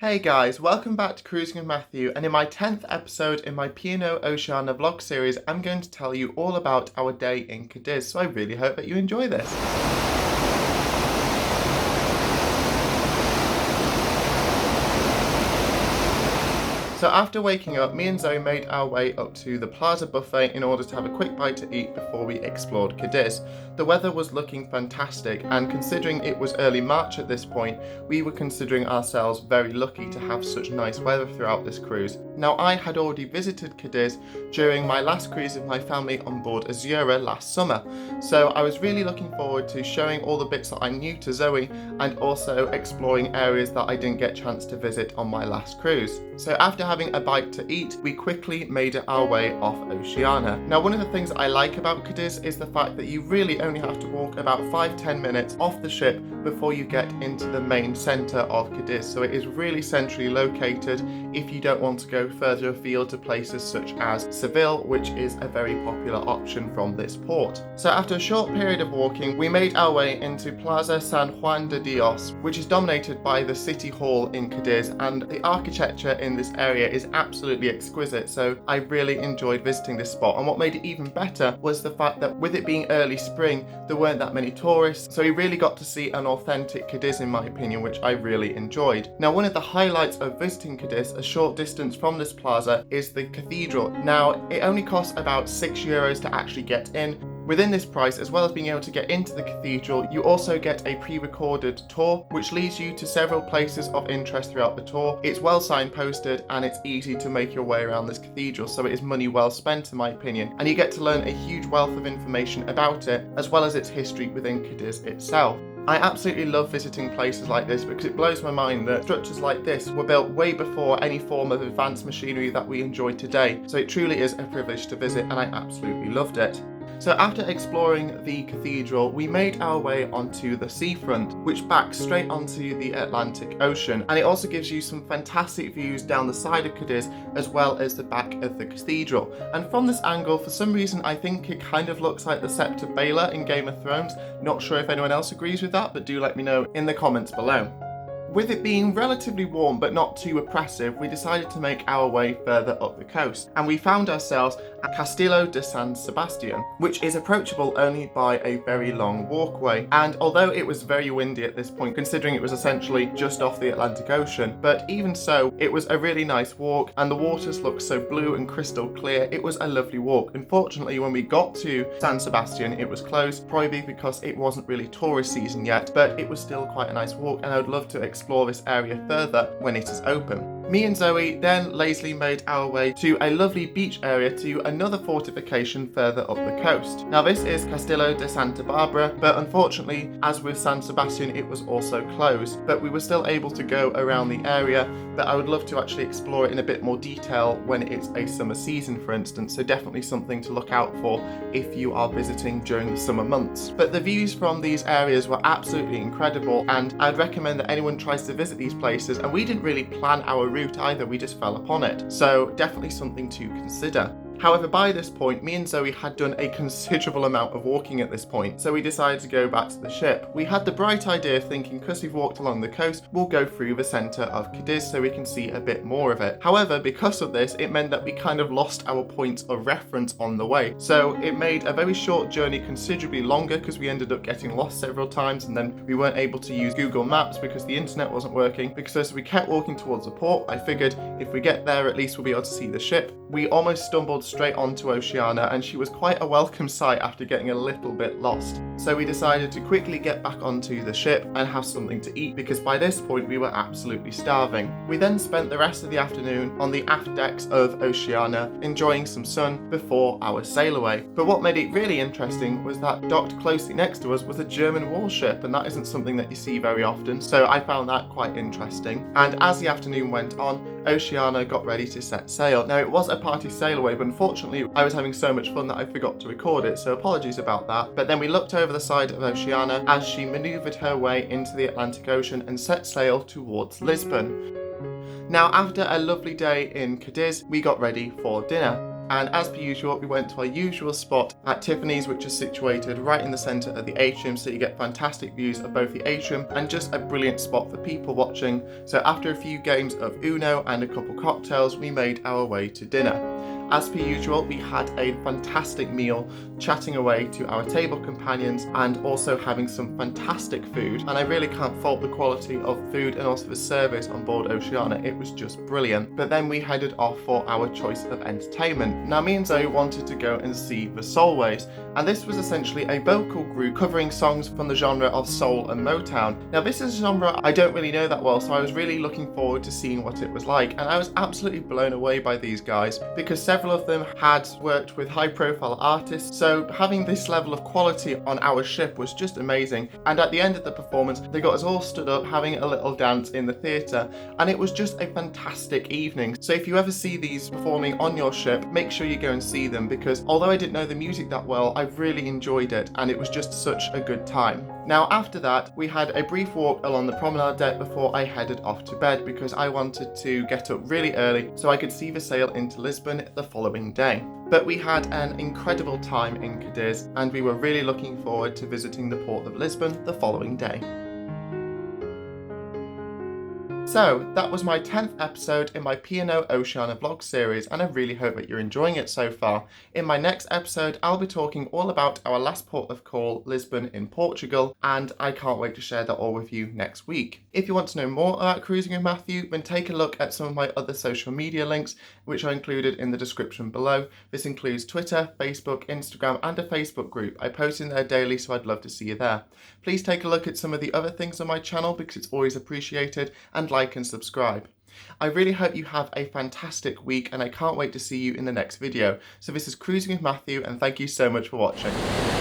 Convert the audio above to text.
Hey guys, welcome back to Cruising with Matthew, and in my 10th episode in my P&O Oceana vlog series, I'm going to tell you all about our day in Cadiz, so I really hope that you enjoy this. So after waking up, me and Zoe made our way up to the Plaza Buffet in order to have a quick bite to eat before we explored Cadiz. The weather was looking fantastic, and considering it was early March at this point, we were considering ourselves very lucky to have such nice weather throughout this cruise. Now, I had already visited Cadiz during my last cruise with my family on board Azura last summer, so I was really looking forward to showing all the bits that I knew to Zoe and also exploring areas that I didn't get a chance to visit on my last cruise. So after having a bite to eat, we quickly made our way off Oceana. Now, one of the things I like about Cadiz is the fact that you really only have to walk about 5-10 minutes off the ship before you get into the main centre of Cadiz. So it is really centrally located if you don't want to go further afield to places such as Seville, which is a very popular option from this port. So after a short period of walking, we made our way into Plaza San Juan de Dios, which is dominated by the City Hall in Cadiz, and the architecture in this area is absolutely exquisite, so I really enjoyed visiting this spot. And what made it even better was the fact that with it being early spring, there weren't that many tourists, so we really got to see an authentic Cadiz in my opinion, which I really enjoyed. Now, one of the highlights of visiting Cadiz, a short distance from this plaza, is the Cathedral. Now, it only costs about €6 to actually get in. Within this price, as well as being able to get into the cathedral, you also get a pre-recorded tour, which leads you to several places of interest throughout the tour. It's well signposted and it's easy to make your way around this cathedral, so it is money well spent in my opinion. And you get to learn a huge wealth of information about it, as well as its history within Cadiz itself. I absolutely love visiting places like this because it blows my mind that structures like this were built way before any form of advanced machinery that we enjoy today. So it truly is a privilege to visit, and I absolutely loved it. So after exploring the cathedral, we made our way onto the seafront, which backs straight onto the Atlantic Ocean, and it also gives you some fantastic views down the side of Cadiz as well as the back of the cathedral. And from this angle, for some reason, I think it kind of looks like the Scepter Baelor in Game of Thrones. Not sure if anyone else agrees with that, but do let me know in the comments below. With it being relatively warm but not too oppressive, we decided to make our way further up the coast, and we found ourselves at Castillo de San Sebastian, which is approachable only by a very long walkway. And although it was very windy at this point, considering it was essentially just off the Atlantic Ocean, but even so, it was a really nice walk, and the waters looked so blue and crystal clear. It was a lovely walk. Unfortunately, when we got to San Sebastian, it was closed, probably because it wasn't really tourist season yet, but it was still quite a nice walk, and I would love to explore this area further when it is open. Me and Zoe then lazily made our way to a lovely beach area to another fortification further up the coast. Now, this is Castillo de Santa Barbara, but unfortunately, as with San Sebastian, it was also closed, but we were still able to go around the area. But I would love to actually explore it in a bit more detail when it's a summer season, for instance, so definitely something to look out for if you are visiting during the summer months. But the views from these areas were absolutely incredible, and I'd recommend that anyone tries to visit these places. And we didn't really plan our route either, we just fell upon it, so definitely something to consider. However, by this point, me and Zoe had done a considerable amount of walking at this point, so we decided to go back to the ship. We had the bright idea of thinking, because we've walked along the coast, we'll go through the centre of Cadiz so we can see a bit more of it. However, because of this, it meant that we kind of lost our points of reference on the way. So it made a very short journey considerably longer because we ended up getting lost several times, and then we weren't able to use Google Maps because the internet wasn't working. Because as we kept walking towards the port, I figured if we get there, at least we'll be able to see the ship. We almost stumbled straight onto Oceana, and she was quite a welcome sight after getting a little bit lost. So we decided to quickly get back onto the ship and have something to eat, because by this point we were absolutely starving. We then spent the rest of the afternoon on the aft decks of Oceana enjoying some sun before our sail away. But what made it really interesting was that docked closely next to us was a German warship, and that isn't something that you see very often, so I found that quite interesting. And as the afternoon went on, Oceana got ready to set sail. Now, it was a party sail away, but unfortunately I was having so much fun that I forgot to record it, so apologies about that. But then we looked over the side of Oceana as she manoeuvred her way into the Atlantic Ocean and set sail towards Lisbon. Now, after a lovely day in Cadiz, we got ready for dinner. And as per usual, we went to our usual spot at Tiffany's, which is situated right in the centre of the atrium, so you get fantastic views of both the atrium and just a brilliant spot for people watching. So after a few games of Uno and a couple cocktails, we made our way to dinner. As per usual, we had a fantastic meal, chatting away to our table companions and also having some fantastic food. And I really can't fault the quality of food and also the service on board Oceana. It was just brilliant. But then we headed off for our choice of entertainment. Now, me and Zoe wanted to go and see the Soulways, and this was essentially a vocal group covering songs from the genre of soul and Motown. Now, this is a genre I don't really know that well, so I was really looking forward to seeing what it was like, and I was absolutely blown away by these guys because several of them had worked with high-profile artists, so having this level of quality on our ship was just amazing. And at the end of the performance, they got us all stood up having a little dance in the theatre, and it was just a fantastic evening. So if you ever see these performing on your ship, make sure you go and see them, because although I didn't know the music that well, I really enjoyed it, and it was just such a good time. Now, after that, we had a brief walk along the promenade deck before I headed off to bed, because I wanted to get up really early so I could see the sail into Lisbon the following day. But we had an incredible time in Cadiz, and we were really looking forward to visiting the port of Lisbon the following day. So that was my 10th episode in my P&O Oceana vlog series, and I really hope that you're enjoying it so far. In my next episode, I'll be talking all about our last port of call, Lisbon in Portugal, and I can't wait to share that all with you next week. If you want to know more about Cruising with Matthew, then take a look at some of my other social media links, which are included in the description below. This includes Twitter, Facebook, Instagram, and a Facebook group. I post in there daily, so I'd love to see you there. Please take a look at some of the other things on my channel, because it's always appreciated, and like and subscribe. I really hope you have a fantastic week, and I can't wait to see you in the next video. So this is Cruising with Matthew, and thank you so much for watching.